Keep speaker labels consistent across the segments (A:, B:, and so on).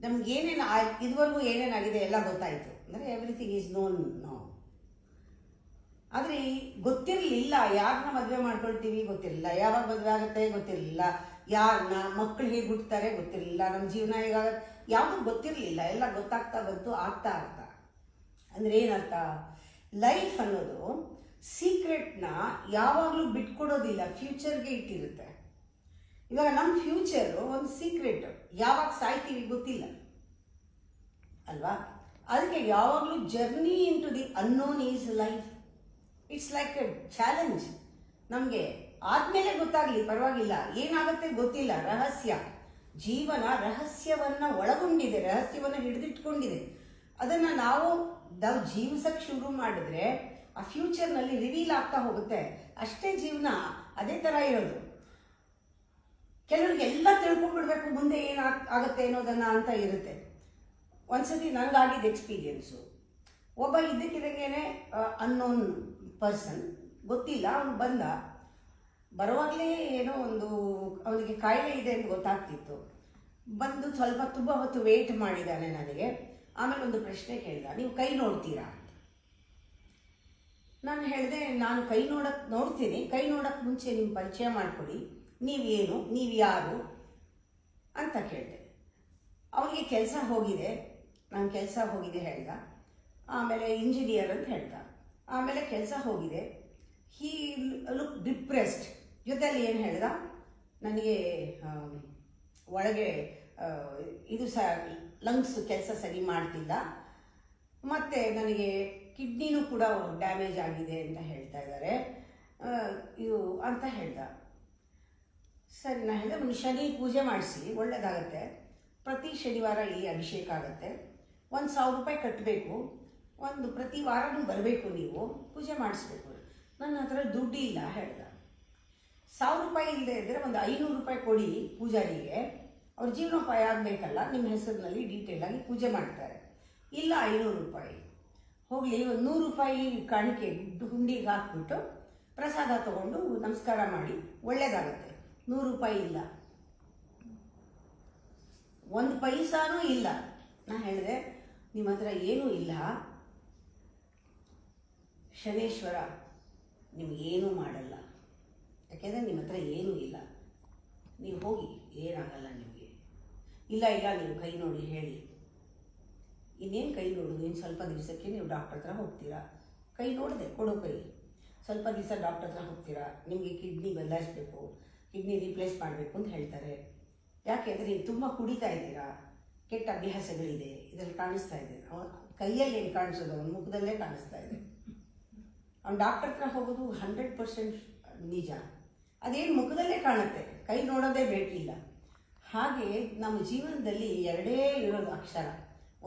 A: ನಮ್ಗೆ ಏನೇನು ಇದುವರೆಗೂ ಏನೇನಾಗಿದೆ ಎಲ್ಲ ಗೊತ್ತಾಯಿತು ಅಂದರೆ ಎವ್ರಿಥಿಂಗ್ ಈಸ್ ನೋನ್ ನೋ. ಆದರೆ ಗೊತ್ತಿರಲಿಲ್ಲ, ಯಾರನ್ನ ಮದುವೆ ಮಾಡ್ಕೊಳ್ತೀವಿ ಗೊತ್ತಿರಲಿಲ್ಲ, ಯಾವಾಗ ಮದುವೆ ಆಗುತ್ತೆ ಗೊತ್ತಿರಲಿಲ್ಲ, ಯಾರನ್ನ ಮಕ್ಕಳು ಹೇಗೆ ಹುಡ್ತಾರೆ ಗೊತ್ತಿರಲಿಲ್ಲ, ನಮ್ಮ ಜೀವನ ಹೇಗಾಗತ್ತೆ ಯಾವುದೂ ಗೊತ್ತಿರಲಿಲ್ಲ. ಎಲ್ಲ ಗೊತ್ತಾಗ್ತಾ ಬಂತು, ಆಗ್ತಾ ಆಗ್ತಾ. ಅಂದರೆ ಏನರ್ಥ, ಲೈಫ್ ಅನ್ನೋದು ಸೀಕ್ರೆಟ್ನ ಯಾವಾಗಲೂ ಬಿಟ್ಕೊಡೋದಿಲ್ಲ, ಫ್ಯೂಚರ್ಗೆ ಇಟ್ಟಿರುತ್ತೆ. ಇವಾಗ ನಮ್ಮ ಫ್ಯೂಚರು ಒಂದು ಸೀಕ್ರೆಟ್, ಯಾವಾಗ ಸಾಯ್ತೀವಿ ಗೊತ್ತಿಲ್ಲ ಅಲ್ವಾ. ಅದಕ್ಕೆ ಯಾವಾಗಲೂ journey into the unknown is life. It's like a challenge. ನಮಗೆ ಆದಮೇಲೆ ಗೊತ್ತಾಗಲಿ ಪರವಾಗಿಲ್ಲ, ಏನಾಗುತ್ತೆ ಗೊತ್ತಿಲ್ಲ. ರಹಸ್ಯ, ಜೀವನ ರಹಸ್ಯವನ್ನು ಒಳಗೊಂಡಿದೆ, ರಹಸ್ಯವನ್ನು ಹಿಡಿದಿಟ್ಕೊಂಡಿದೆ. ಅದನ್ನು ನಾವು ಜೀವಿಸಕ್ಕೆ ಶುರು ಮಾಡಿದ್ರೆ ಆ ಫ್ಯೂಚರ್ನಲ್ಲಿ ರಿವೀಲ್ ಆಗ್ತಾ ಹೋಗುತ್ತೆ. ಅಷ್ಟೇ ಜೀವನ ಅದೇ ಥರ ಇರೋದು. ಕೆಲವ್ರಿಗೆ ಎಲ್ಲ ತಿಳ್ಕೊಂಡ್ಬಿಡ್ಬೇಕು ಮುಂದೆ ಏನು ಆಗುತ್ತೆ ಅನ್ನೋದನ್ನು ಅಂತ ಇರುತ್ತೆ. ಒಂದ್ಸತಿ ನನಗಾಗಿದ್ದ ಎಕ್ಸ್ಪೀರಿಯನ್ಸು, ಒಬ್ಬ ಇದ್ದಕ್ಕಿದ್ದಂಗೆ ಅನ್ನೋನ್ ಪರ್ಸನ್, ಗೊತ್ತಿಲ್ಲ, ಅವನು ಬಂದ. ಬರುವಾಗಲೇ ಏನೋ ಒಂದು ಅವನಿಗೆ ಕಾಯಿಲೆ ಇದೆ ಅಂತ ಗೊತ್ತಾಗ್ತಿತ್ತು. ಬಂದು ತುಂಬ ಹೊತ್ತು ವೇಟ್ ಮಾಡಿದ್ದಾನೆ ನನಗೆ. ಆಮೇಲೆ ಒಂದು ಪ್ರಶ್ನೆ ಕೇಳಿದ, ನೀವು ಕೈ ನೋಡ್ತೀರಾ ಅಂತ. ನಾನು ಹೇಳಿದೆ, ನಾನು ಕೈ ನೋಡ್ತೀನಿ, ಕೈ ನೋಡೋಕ್ಕೆ ಮುಂಚೆ ನಿಮ್ಮ ಪರಿಚಯ ಮಾಡಿಕೊಡಿ, ನೀವೇನು, ನೀವು ಯಾರು ಅಂತ ಕೇಳಿದೆ. ಅವನಿಗೆ ಕೆಲಸ ಹೋಗಿದೆ, ನಾನು ಕೆಲಸ ಹೋಗಿದೆ ಹೇಳ್ದ. ಆಮೇಲೆ ಇಂಜಿನಿಯರ್ ಅಂತ ಹೇಳ್ದ. ಆಮೇಲೆ ಕೆಲಸ ಹೋಗಿದೆ, ಹೀ ಲುಕ್ ಡಿಪ್ರೆಸ್ಡ್. ಜೊತೆಯಲ್ಲಿ ಏನು ಹೇಳ್ದ, ನನಗೆ ಒಳಗೆ ಇದು ಲಂಗ್ಸ್ ಕೆಲಸ ಸರಿ ಮಾಡ್ತಿಲ್ಲ, ಮತ್ತು ನನಗೆ ಕಿಡ್ನಿನೂ ಕೂಡ ಡ್ಯಾಮೇಜ್ ಆಗಿದೆ ಅಂತ ಹೇಳ್ತಾ ಇದ್ದಾರೆ ಇದು ಅಂತ ಹೇಳ್ದ. ಸರಿ, ನಾನು ಹೇಳಿದೆ, ಒಂದು ಶನಿ ಪೂಜೆ ಮಾಡಿಸಿ, ಒಳ್ಳೆಯದಾಗತ್ತೆ. ಪ್ರತಿ ಶನಿವಾರ ಇಲ್ಲಿ ಅಭಿಷೇಕ ಆಗುತ್ತೆ, 1,000 ರೂಪಾಯಿ ಕಟ್ಟಬೇಕು, ಪ್ರತಿ ವಾರನೂ ಬರಬೇಕು, ನೀವು ಪೂಜೆ ಮಾಡಿಸ್ಬೇಕು. ನನ್ನ ಹತ್ರ ದುಡ್ಡು ಇಲ್ಲ ಹೇಳ್ದ. 1,000 ರೂಪಾಯಿ ಇಲ್ಲದೆ ಇದ್ದರೆ ಒಂದು 500 ರೂಪಾಯಿ ಕೊಡಿ ಪೂಜಾರಿಗೆ, ಅವ್ರ ಜೀವನೋಪಾಯ ಆಗಬೇಕಲ್ಲ, ನಿಮ್ಮ ಹೆಸರಿನಲ್ಲಿ ಡೀಟೇಲಾಗಿ ಪೂಜೆ ಮಾಡ್ತಾರೆ. ಇಲ್ಲ 500 ರೂಪಾಯಿ, ಹೋಗಲಿ ಒಂದು 100 ರೂಪಾಯಿ ಕಾಣಿಕೆ ಹುಂಡಿಗೆ ಹಾಕ್ಬಿಟ್ಟು ಪ್ರಸಾದ ತಗೊಂಡು ನಮಸ್ಕಾರ ಮಾಡಿ, ಒಳ್ಳೆಯದಾಗತ್ತೆ. 100 ರೂಪಾಯಿ ಇಲ್ಲ, 1 ಪೈಸಾನೂ ಇಲ್ಲ. ನಾನು ಹೇಳಿದೆ, ನಿಮ್ಮ ಹತ್ರ ಏನೂ ಇಲ್ಲ, ಶನೇಶ್ವರ ನಿಮಗೇನೂ ಮಾಡಲ್ಲ, ಯಾಕೆಂದರೆ ನಿಮ್ಮ ಹತ್ರ ಏನೂ ಇಲ್ಲ, ನೀವು ಹೋಗಿ, ಏನಾಗಲ್ಲ ನಿಮಗೆ. ಇಲ್ಲ ನೀವು ಕೈ ನೋಡಿ ಹೇಳಿ. ಇನ್ನೇನು ಕೈ ನೋಡೋದು, ಇನ್ನು ಸ್ವಲ್ಪ ದಿವಸಕ್ಕೆ ನೀವು ಡಾಕ್ಟರ್ ಹತ್ರ ಹೋಗ್ತೀರಾ. ಕೈ ನೋಡಿದೆ, ಕೊಡೋ ಕೈ. ಸ್ವಲ್ಪ ದಿವಸ ಡಾಕ್ಟರ್ ಹತ್ರ ಹೋಗ್ತೀರಾ, ನಿಮಗೆ ಕಿಡ್ನಿ ಬದಲಾಯಿಸಬೇಕು, ಕಿಡ್ನಿ ರಿಪ್ಲೇಸ್ ಮಾಡಬೇಕು ಅಂತ ಹೇಳ್ತಾರೆ. ಯಾಕೆಂದರೆ ನೀವು ತುಂಬ ಕುಡಿತಾ ಇದ್ದೀರಾ, ಕೆಟ್ಟ ಅಭ್ಯಾಸಗಳಿದೆ, ಇದರಲ್ಲಿ ಕಾಣಿಸ್ತಾ ಇದೆ. ಅವನ ಕೈಯಲ್ಲಿ ಏನು ಕಾಣಿಸೋದು, ಅವನ ಮುಖದಲ್ಲೇ ಕಾಣಿಸ್ತಾ ಇದೆ. ಅವ್ನು ಡಾಕ್ಟರ್ ಹತ್ರ ಹೋಗೋದು 100% ನಿಜ, ಅದೇನು ಮುಖದಲ್ಲೇ ಕಾಣುತ್ತೆ, ಕೈ ನೋಡೋದೇ ಬೇಕಿಲ್ಲ. ಹಾಗೆ ನಮ್ಮ ಜೀವನದಲ್ಲಿ ಎರಡೇ ಇರೋದು ಅಕ್ಷರ,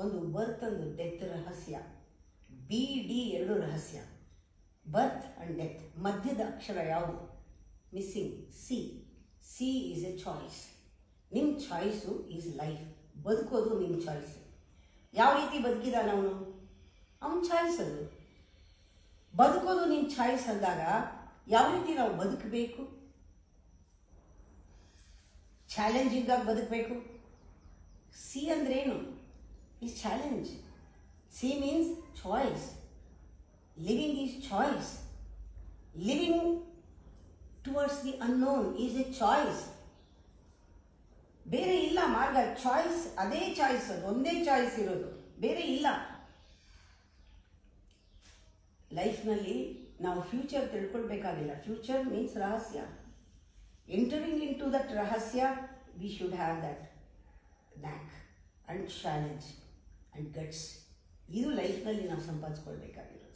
A: ಒಂದು ಬರ್ತ್, ಒಂದು ಡೆತ್ ರಹಸ್ಯ. BD 2 ರಹಸ್ಯ, ಬರ್ತ್ ಆ್ಯಂಡ್ ಡೆತ್. ಮಧ್ಯದ ಅಕ್ಷರ ಯಾವುದು? Missing, C is A choice. ನಿಮ್ಮ ಚಾಯ್ಸು ಈಸ್ ಲೈಫ್. ಬದುಕೋದು ನಿಮ್ಮ ಚಾಯ್ಸ್. ಯಾವ ರೀತಿ ಬದುಕಿದಾನ ಅವನ ಚಾಯ್ಸ್ ಅದು. ಬದುಕೋದು ನಿಮ್ಮ ಚಾಯ್ಸ್ ಅಂದಾಗ ಯಾವ ರೀತಿ ನಾವು ಬದುಕಬೇಕು? ಚಾಲೆಂಜಿಂಗ್ ಆಗಿ ಬದುಕಬೇಕು. ಸಿ ಅಂದ್ರೇನು? Is challenge. C means choice. Living is choice. Living towards the unknown is A choice. ಬೇರೆ ಇಲ್ಲ ಮಾರ್ಗ. ಚಾಯ್ಸ್, ಅದೇ ಚಾಯ್ಸ್, ಅದು ಒಂದೇ ಚಾಯ್ಸ್ ಇರೋದು, ಬೇರೆ ಇಲ್ಲ. ಲೈಫ್ನಲ್ಲಿ ನಾವು ಫ್ಯೂಚರ್ ತಿಳ್ಕೊಳ್ಬೇಕಾಗಿಲ್ಲ. ಫ್ಯೂಚರ್ ಮೀನ್ಸ್ ರಹಸ್ಯ. ಎಂಟರಿಂಗ್ ಇನ್ ಟು ದಟ್ ರಹಸ್ಯ, we should have that knack and challenge and guts. ಇದು ಲೈಫ್ನಲ್ಲಿ ನಾವು ಸಂಪಾದಿಸ್ಕೊಳ್ಬೇಕಾಗಿರೋದು.